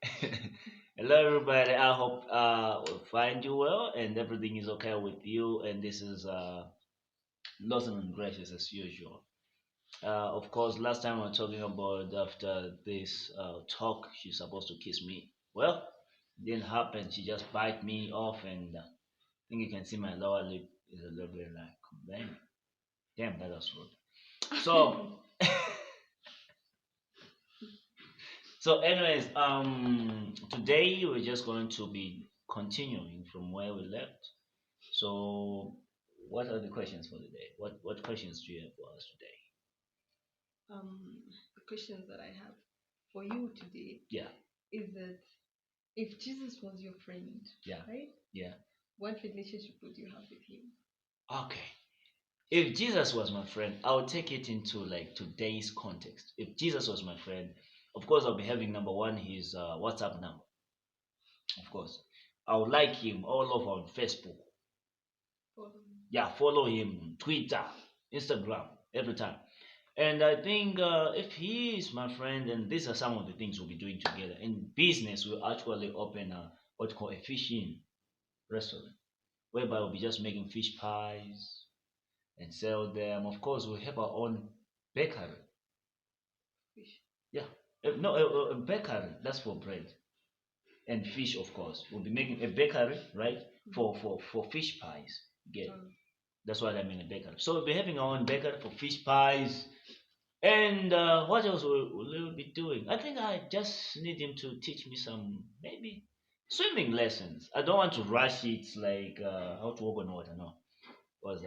Hello, everybody. I hope we find you well and everything is okay with you. And this is Lawson and Gracious as usual. Of course, last time we were talking about after this talk, she's supposed to kiss me. Well, it didn't happen. She just bite me off, and I think you can see my lower lip is a little bit like bang. Damn, that was rude. So, anyways, today we're just going to be continuing from where we left. So, what are the questions for the day? What questions do you have for us today? The questions that I have for you today Yeah, is that if Jesus was your friend, yeah, right? yeah. What relationship would you have with him? Okay. If Jesus was my friend, I would take it into like today's context. If Jesus was my friend, of course, I'll be having number one his WhatsApp number. Of course, I would like him all over on Facebook. For Yeah, follow him on Twitter, Instagram, every time. And I think if he is my friend, and these are some of the things we'll be doing together. In business, we'll actually open what called a fishing restaurant, whereby we'll be just making fish pies and sell them. Of course, we have our own bakery. fish. Yeah, no, a bakery. That's for bread and fish. Of course, we'll be making a bakery, right? For fish pies. Get Um, that's what I mean a bakery. So we'll be having our own bakery for fish pies. And what else will we be doing? I think I just need him to teach me some maybe swimming lessons. I don't want to rush it like how to walk on water, no, because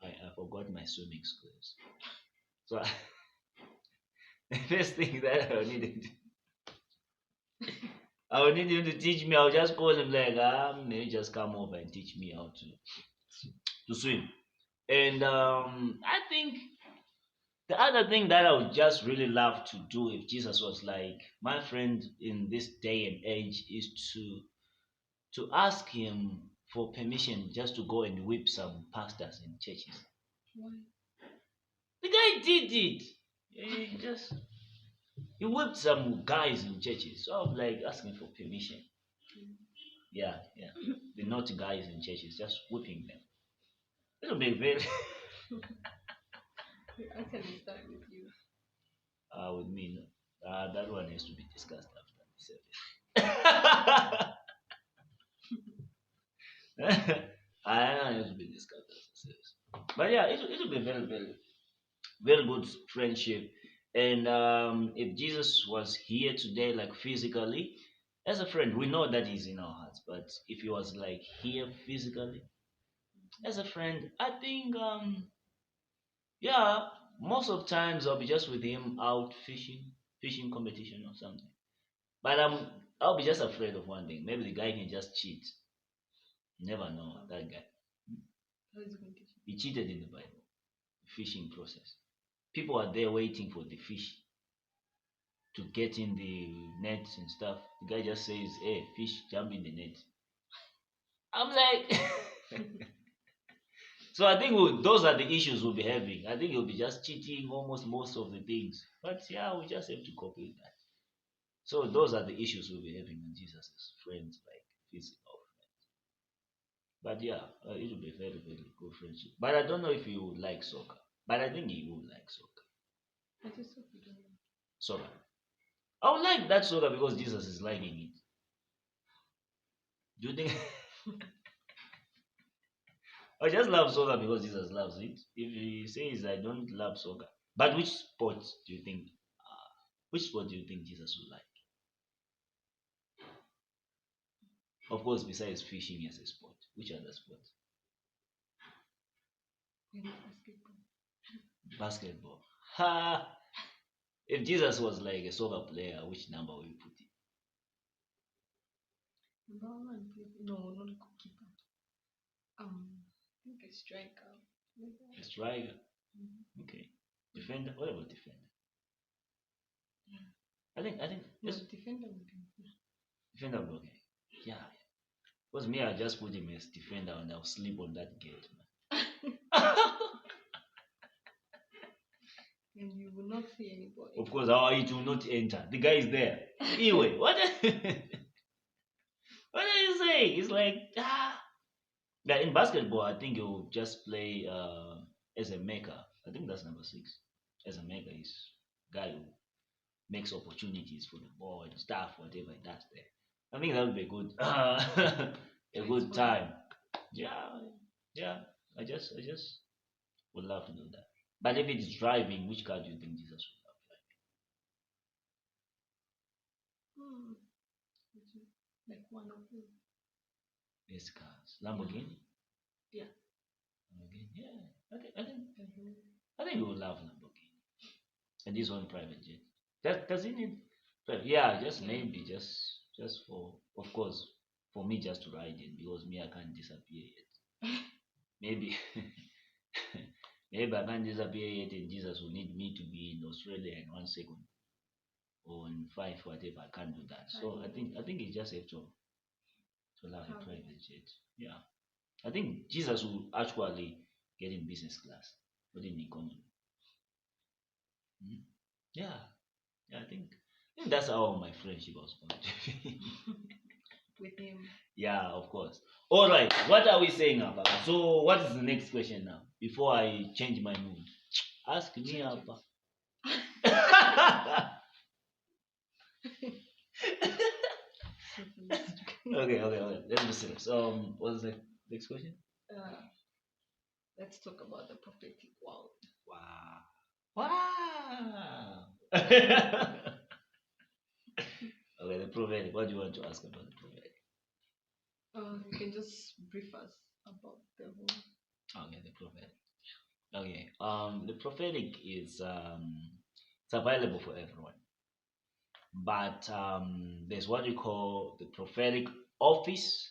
I forgot my swimming skills. So the first thing that I will need him to teach me. I'll just call him like maybe just come over and teach me how to swim. And I think the other thing that I would just really love to do if Jesus was like my friend in this day and age is to ask him for permission just to go and whip some pastors in churches. why? The guy did it. He whipped some guys in churches. So I was like asking for permission. Yeah, yeah. The naughty guys in churches, just whipping them. It will be very We actually start with you. with me. No. That one has to be discussed after the service. I know it will be discussed after the service. But yeah, it will be very good friendship. And if Jesus was here today, like physically, as a friend, we know that he's in our hearts. But if he was like here physically, as a friend, I think yeah, most of times I'll be just with him out fishing, fishing competition or something. But I'll be just afraid of one thing. Maybe the guy can just cheat. Never know How, that guy. how is it going to teach He cheated in the Bible, fishing process. People are there waiting for the fish to get in the nets and stuff. The guy just says, "Hey, fish, jump in the net." I'm like, so I think those are the issues we'll be having. I think he'll be just cheating almost most of the things. But yeah, we just have to cope with that. So those are the issues we'll be having when Jesus is friends, like physical friends. But yeah, it will be very good friendship. But I don't know if he would like soccer. But I think he would like soccer. I just hope you don't know. Soccer. I would like that soccer because Jesus is liking it. Do you think? I just love soccer because Jesus loves it. If he says I don't love soccer, but which sport do you think? Which sport do you think Jesus would like? Of course, besides fishing as a sport, which other sport? Maybe basketball. Basketball. Ha! If Jesus was like a soccer player, which number will you put it? Number one, no, not a goalkeeper. I think a striker. Like A that. striker. Mhm. Okay. Defender. What about defender? Yeah. I think No, yes, defender would be good. defender. Will be okay. Yeah. Because me, I just put him as defender and I'll sleep on that gate, man. And you will not see Of anybody. course, how it will not enter. The guy is there. Anyway, what? What are you saying? It's like Yeah, in basketball, I think you just play as a maker. I think that's number 6. As a maker is guy who makes opportunities for the ball and stuff, whatever it does there. I think that would be a good a good time. Yeah, yeah. I just would love to do that. But if it's driving, which car do you think Jesus would have Hmm. Like one of them. best cars? Lamborghini? Yeah. Lamborghini? Yeah. I think Mhm. I think we would love Lamborghini. And this one private jet. Does it need yeah, just Yeah. maybe just for of course for me just to ride it because me I can't disappear yet. Maybe maybe I can't disappear yet and Jesus will need me to be in Australia in 1 second or in 5 whatever. I can't do that. So I think it's just have to allow a private jet. Yeah. I think Jesus will actually get in business class, not in economy. Mhm. Yeah. Yeah, I think that's how my friendship was going to be. With him. Yeah, of course. All right. What are we saying now, Baba? So, what is the next question now? Before I change my mood, ask me, Change it. Abba. Okay. Let's be serious. What's the next question? uh, let's talk about the prophetic world. Wow. Wow. Okay, the prophetic. What do you want to ask about the prophetic? You can just brief us about the whole. Okay, the prophetic. Okay. The prophetic is it's available for everyone, but there's what we call the prophetic office,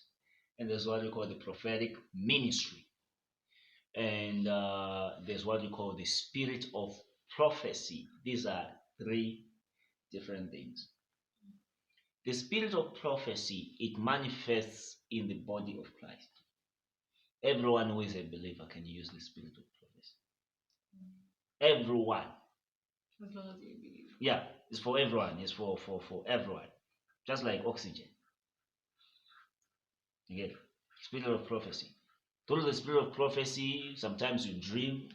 and there's what we call the prophetic ministry, and there's what we call the spirit of prophecy. These are 3 different things. The spirit of prophecy it manifests in the body of Christ. Everyone who is a believer can use the spirit of prophecy. Everyone. As long as you believe. Yeah, it's for everyone. It's for everyone. Just like oxygen. You get it? Spirit of prophecy. Through the spirit of prophecy, sometimes you dream,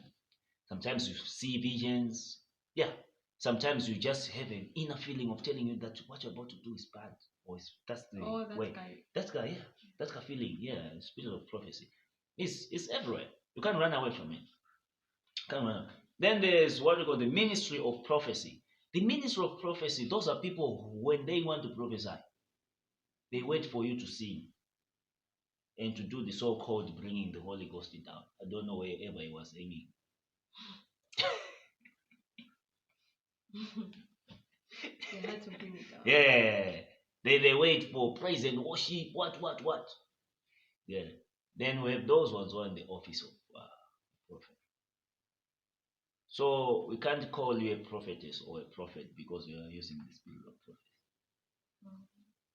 sometimes you see visions. Yeah. Sometimes you just have an inner feeling of telling you that what you're about to do is bad. Or that's the way. That's guy, yeah. That's the feeling, yeah. Spirit of prophecy. It's everywhere. You can't run away from it. Come on. Then there's what we call the ministry of prophecy. The ministry of prophecy, those are people who, when they want to prophesy, they wait for you to sing and to do the so-called bringing the Holy Ghost down. I don't know wherever he was aiming. They had to bring it down. Yeah. They wait for praise and worship. What? Yeah. Then we have those ones who are in the office of prophet. So we can't call you a prophetess or a prophet because you are using the spirit of prophet. Mm.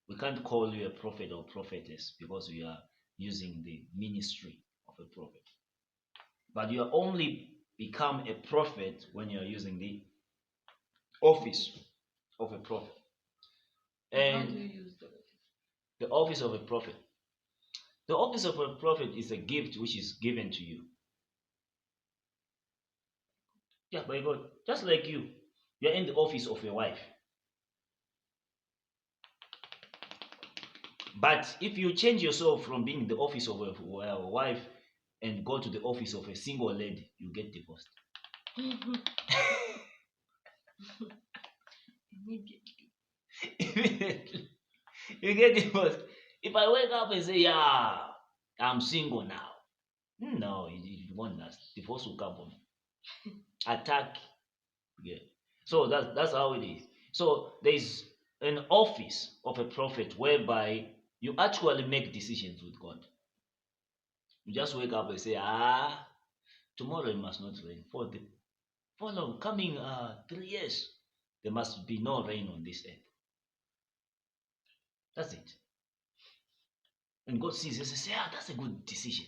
We can't call you a prophet or prophetess because we are using the ministry of a prophet. But you are only become a prophet when you are using the office of a prophet. And how do you And use the office? the office of a prophet. The office of a prophet is a gift which is given to you. Yeah, by God. Just like you're in the office of a wife. But if you change yourself from being in the office of a wife and go to the office of a single lady, you get divorced. Immediately. You get divorced. If I wake up and say, yeah, I'm single now. No, it won't last. Divorce will come for me. Attack. Yeah. So that's how it is. So there's an office of a prophet whereby you actually make decisions with God. You just wake up and say, tomorrow it must not rain. For the following coming 3 years, there must be no rain on this earth. That's it. And God sees it and says, that's a good decision.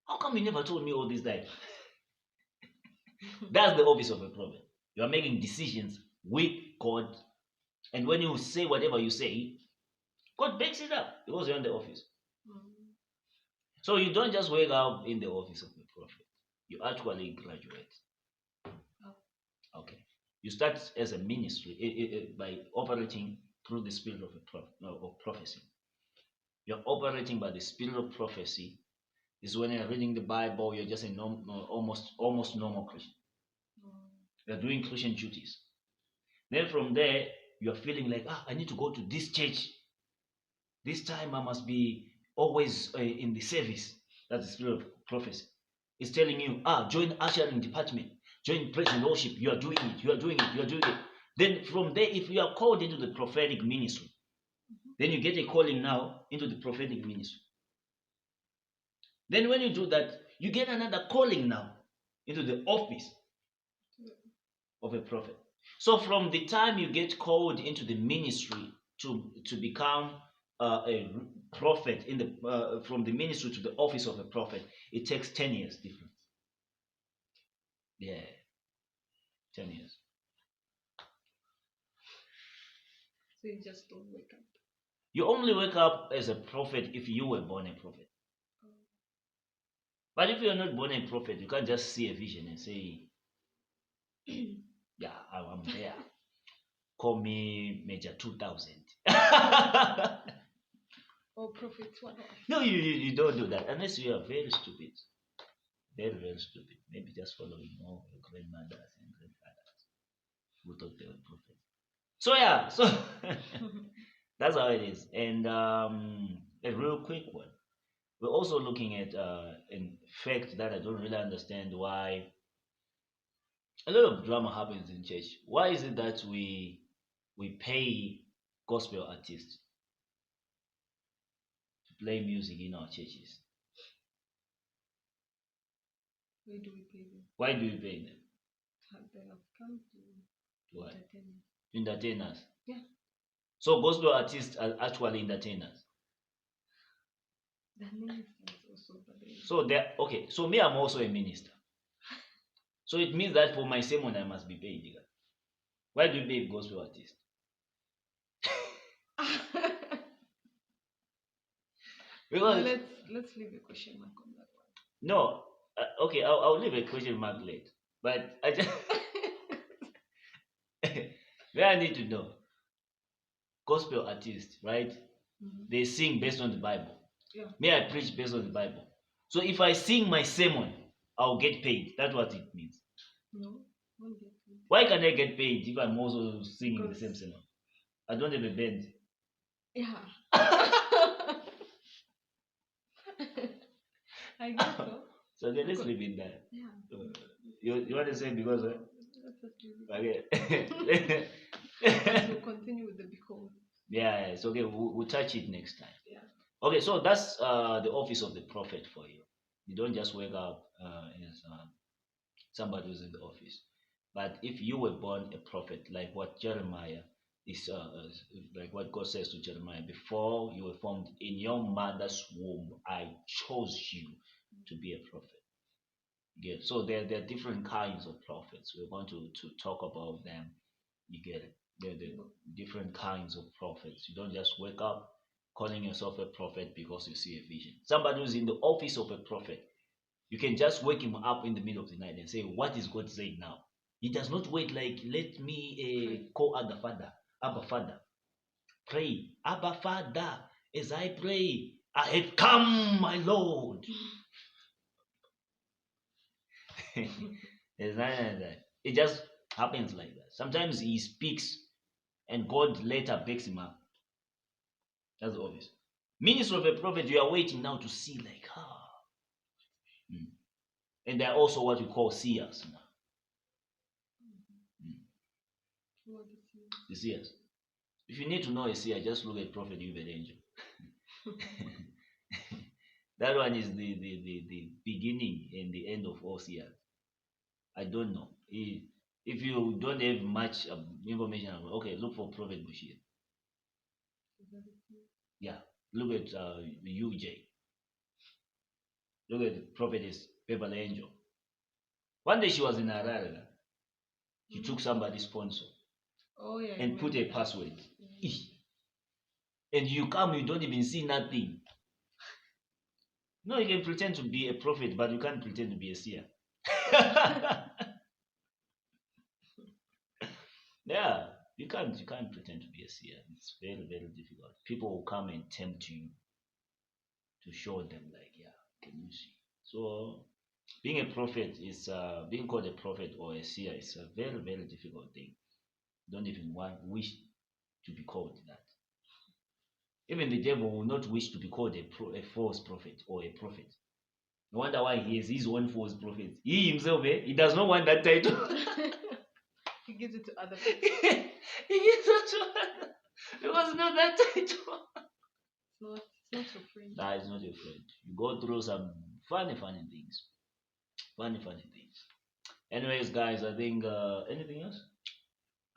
How come you never told me all this time? That's the office of a prophet. You are making decisions with God And when you say whatever you say, God backs it up because you're in the office. Mm. So you don't just wake up in the office of a prophet. You actually graduate. Oh. Okay. You start as a ministry by operating through the spirit of of prophecy. You're operating by the spirit of prophecy. Is when you're reading the Bible, you're just a almost normal Christian. Mm. You're doing Christian duties. Then from there, you're feeling like, I need to go to this church. This time I must be always in the service. That's the spirit of prophecy. It's telling you, join ushering department, join praise and worship. You are doing it, you are doing it, you are doing it. Then from there, if you are called into the prophetic ministry, then you get a calling now into the prophetic ministry. Then when you do that, you get another calling now into the office of a prophet. So from the time you get called into the ministry to become a prophet in the from the ministry to the office of a prophet, it takes 10 years difference. Yeah, 10 years. So you just don't wake up. You only wake up as a prophet if you were born a prophet. But if you're not born a prophet, you can't just see a vision and say, yeah, I'm there. Call me Major 2000. Or prophet one. No, you don't do that unless you are very stupid. Very, very stupid. Maybe just following all your grandmothers and grandfathers who thought they were prophets. So yeah, so that's how it is. And a real quick one. We're also looking at in fact that I don't really understand why a lot of drama happens in church. Why is it that we pay gospel artists to play music in our churches? Where do we pay them? Why do we pay them? They have come to What? entertain. Entertainers. Yeah. So gospel artists are actually entertainers. The ministers also, but they So they're okay. So me, I'm also a minister. So it means that for my sermon I must be paid. Why do you pay gospel artists? Well, Because let's leave a question mark on that no, okay, I'll leave a question mark late. But I just where I need to know gospel artists, right? one. They sing based on the Bible. Yeah. Me, I preach based on the Bible. So if I sing my sermon, I'll get paid. That's what it means. No, won't get paid. Why can I get paid if I'm also singing the same Because- sermon? I don't have a band. Yeah. I guess so. So okay, let's leave it there. Yeah. You want to say because Let's just leave it. okay. But we'll continue with the because. Yeah, it's okay. We'll touch it next time. Yeah. Okay, so that's the office of the prophet for you. You don't just wake up as somebody who's in the office. But if you were born a prophet, like what Jeremiah is, like what God says to Jeremiah, before you were formed in your mother's womb, I chose you to be a prophet. Get so there are different kinds of prophets. We're going to talk about them. You get it. There are different kinds of prophets. You don't just wake up calling yourself a prophet because you see a vision. Somebody who's in the office of a prophet, you can just wake him up in the middle of the night and say, "What is God saying now?" He does not wait like, "Let me call Abba Father, pray, Abba Father, as I pray, I have come, my Lord." It's not like that. It just happens like that. Sometimes he speaks and God later backs him up. That's obvious. Ministry of a prophet, you are waiting now to see, like, Mm. And they're also what we call seers now. What is it? The seers. If you need to know a seer, just look at Prophet Yubed Angel. That one is the beginning and the end of all seers. I don't know. If you don't have much information about, okay, look for Prophet Bushir. Yeah, look at the UJ. Look at the prophetess Beverly Angel. One day she was in Harare. She took somebody's sponsor. Oh yeah, I and put a remember that. password. Yeah. And you come, you don't even see nothing. No, you can pretend to be a prophet, but you can't pretend to be a seer. Yeah, you can't pretend to be a seer. It's very, very difficult. People will come and tempt you to show them, like, yeah, can you see? So being a prophet is being called a prophet or a seer is a very, very difficult thing. Don't even wish to be called that. Even the devil will not wish to be called a false prophet or a prophet. No wonder why he has his own false prophets. He himself, he does not want that title. He gives it to other people. He gives it to others. Because not that title. It's not your friend. Nah, it's not your friend. You go through some funny, funny things. Funny, funny things. Anyways, guys, I think anything else?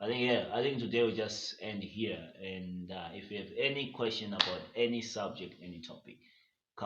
I think yeah. I think today we just end here. And if you have any question about any subject, any topic,